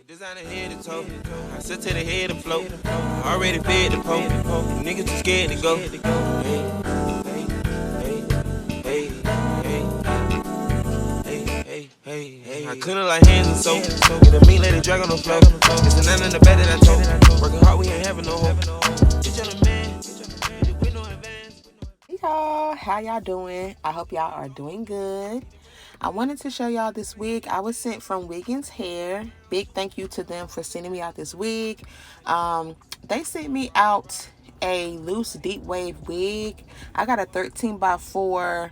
Designer head to toe. I sit to the head and float. Already fed the poke. Niggas too scared to go. Hey, hey, hey, hey, hey. I couldn't like hands and soap. Get a meat, let it drag on the floor. It's a nine in the bed that I told. Working hard, we ain't having no hope. Bitch, on the man. With no advance. Hey y'all, how y'all doing? I hope y'all are doing good. I wanted to show y'all this wig I was sent from Wiggins Hair. Big thank you to them for sending me out this wig. They sent me out a loose deep wave wig. I got a 13x4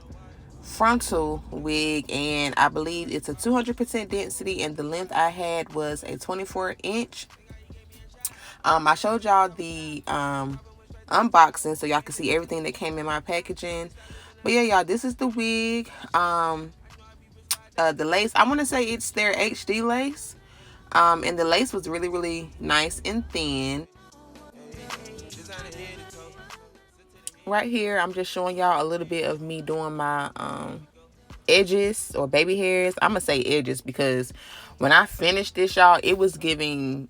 frontal wig, and I believe it's a 200% density, and the length I had was a 24-inch. I showed y'all the unboxing so y'all can see everything that came in my packaging. But yeah, y'all, this is the wig. The lace, I want to say it's their HD lace. And the lace was really, really nice and thin. Right here, I'm just showing y'all a little bit of me doing my edges or baby hairs. I'm gonna say edges because when I finished this, y'all, it was giving,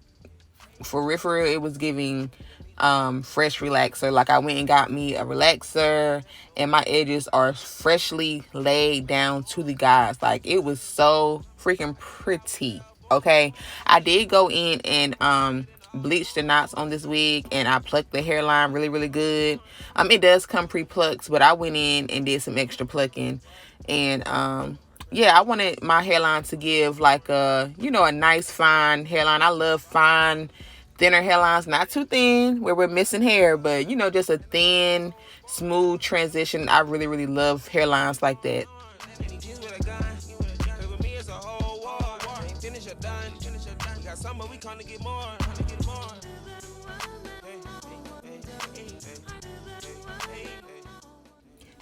for real, it was giving fresh relaxer. Like I went and got me a relaxer, and my edges are freshly laid down to the guys. Like it was so freaking pretty. Okay, I did go in and bleach the knots on this wig, and I plucked the hairline really, really good. It does come pre-plucked, but I went in and did some extra plucking, and yeah, I wanted my hairline to give like a, a nice fine hairline. I love fine, thinner hairlines, not too thin where we're missing hair, but just a thin, smooth transition. I really, really love hairlines like that.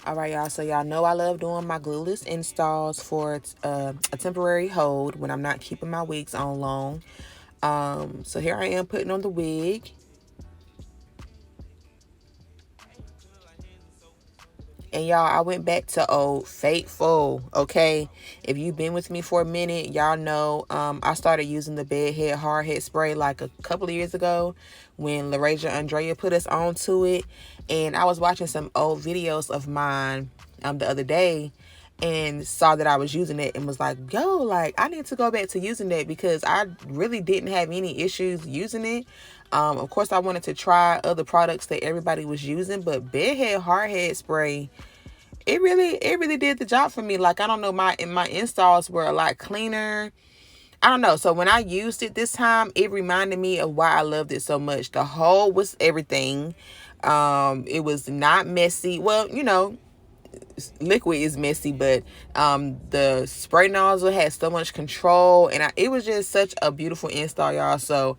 All right, y'all. So y'all know I love doing my glueless installs for a temporary hold when I'm not keeping my wigs on long. So here I am putting on the wig. And y'all, I went back to Old Faithful, okay? If you've been with me for a minute, y'all know I started using the bedhead hard head spray like a couple of years ago when LaRasia Andrea put us onto it. And I was watching some old videos of mine the other day and saw that I was using it and was like, yo, like, I need to go back to using that because I really didn't have any issues using it. Of course, I wanted to try other products that everybody was using, but bedhead hardhead spray, it really did the job for me. Like, I don't know, my installs were a lot cleaner. I don't know. So when I used it this time, it reminded me of why I loved it so much. The hold was everything. It was not messy. Well, liquid is messy, but the spray nozzle had so much control, and it was just such a beautiful install, y'all. So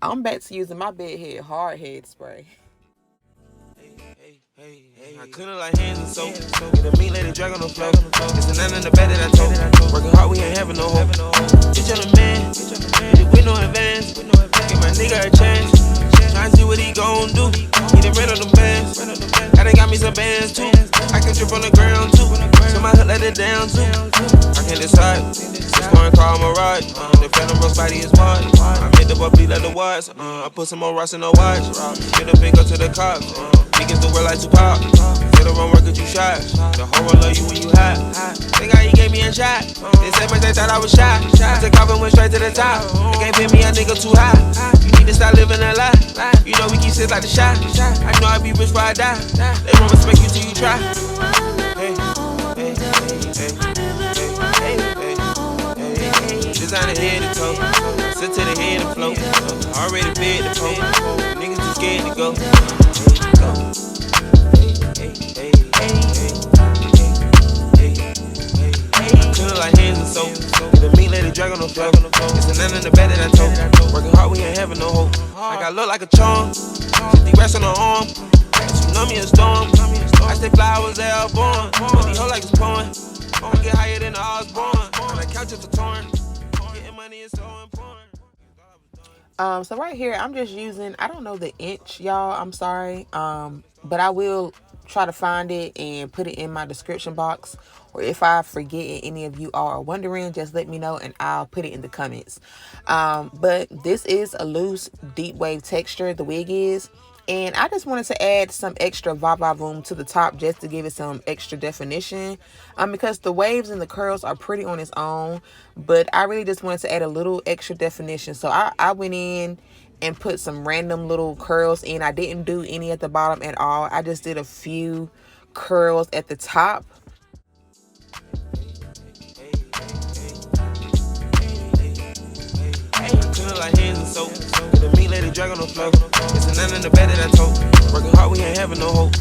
I'm back to using my bedhead hardhead spray. I couldn't like hands and soap. Get a meat, let it drag on the floor. It's a nine in the bed that I told. Working hard, we ain't having no hope. Bitch, on the man. With no advance. Give my nigga a chance. Tryna see what he gon' do. He done ran on the bands. I done got me some bands too. I can trip on the ground too. So my hood let it down too. I can't decide. This foreign car, I'm a ride. The phantom roast body is wide. I made the boy bleed like the watch. I put some more rocks in the watch. Get a finger to the cops. Wiggins the world like Tupac. Say the wrong word, get you shot. The whole world love you when you hot. Think how he gave me a shot. They said much they thought I was shot. I took off and went straight to the top. They can't pay me a nigga too high. You need to stop living that lie. You know we keep shit like the shot. I know I be rich before I die. They won't respect you till you try. Hey, hey, hey, hey, hey, hey. Designer head to toe. Sit to the head and float. Already fed the pole. Niggas too scared to go. Like hands and soap. Get a meat, let it drag on the floor. It's a nine in the bed that I told. Working hard, we ain't having no hope. Like I look like a charm. 50 racks on the arm. Tsunami a storm. I stay fly, I was there born. But these hoes like it's porn. I get higher than the Osborne. On the couch is a torn. Getting money is so important. So right here, I'm just using, I don't know the inch, y'all. I'm sorry. But I will try to find it and put it in my description box or if I forget and any of you all are wondering, just let me know and I'll put it in the comments. But this is a loose deep wave texture, the wig is. And I just wanted to add some extra room to the top just to give it some extra definition. Because the waves and the curls are pretty on its own, but I really just wanted to add a little extra definition. So I went in and put some random little curls in. I didn't do any at the bottom at all. I just did a few curls at the top. Feeling like hands and soap. The meat lady drag on the floor. It's a none in the bed that I told. Working hard, we ain't having no hope.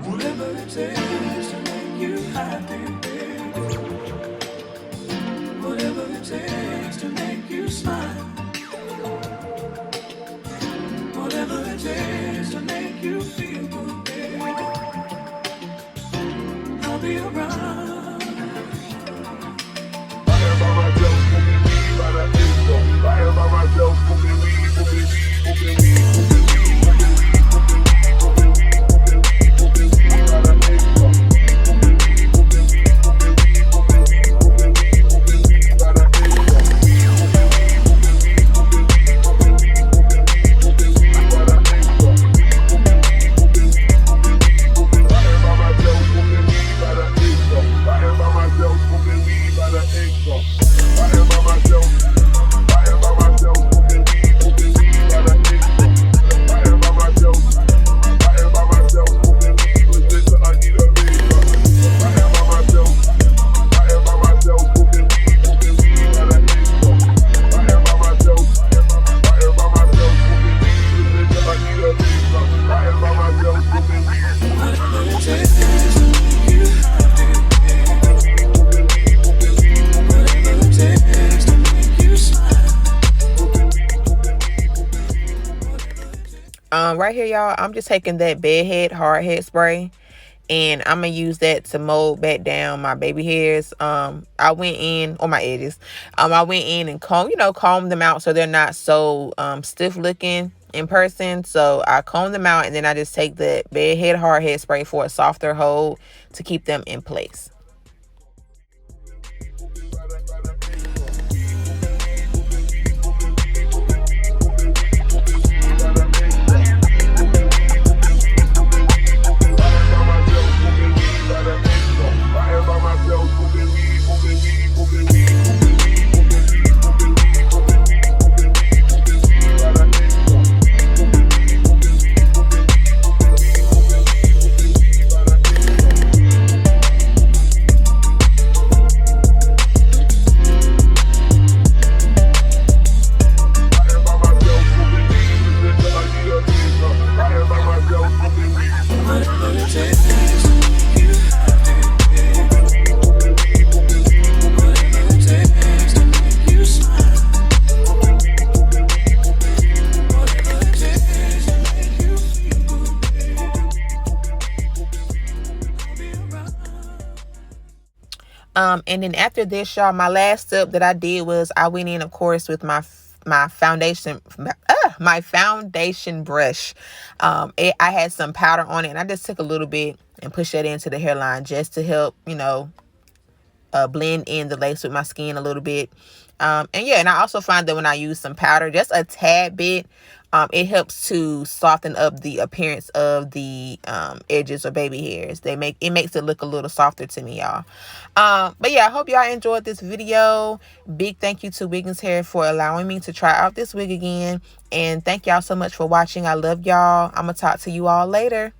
Whatever it takes to make you happy, baby. Whatever it takes to make you smile. Whatever it takes to make you feel good, baby. I'll be around. I am by myself, smoking weed by the disco. I am by myself, smoking weed, smoking weed, smoking weed, smoking weed. Right here, y'all, I'm just taking that bedhead hard head spray and I'm gonna use that to mold back down my baby hairs. I went in on my edges. I went in and comb them out so they're not so stiff looking in person. So I comb them out and then I just take the bedhead hard head spray for a softer hold to keep them in place. And then after this, y'all, my last step that I did was I went in, of course, with my foundation brush. I had some powder on it and I just took a little bit and pushed that into the hairline just to help, blend in the lace with my skin a little bit. And I also find that when I use some powder, just a tad bit, it helps to soften up the appearance of the edges or baby hairs. It makes it look a little softer to me, y'all. But yeah, I hope y'all enjoyed this video. Big thank you to Wiggins Hair for allowing me to try out this wig again. And thank y'all so much for watching. I love y'all. I'm gonna talk to you all later.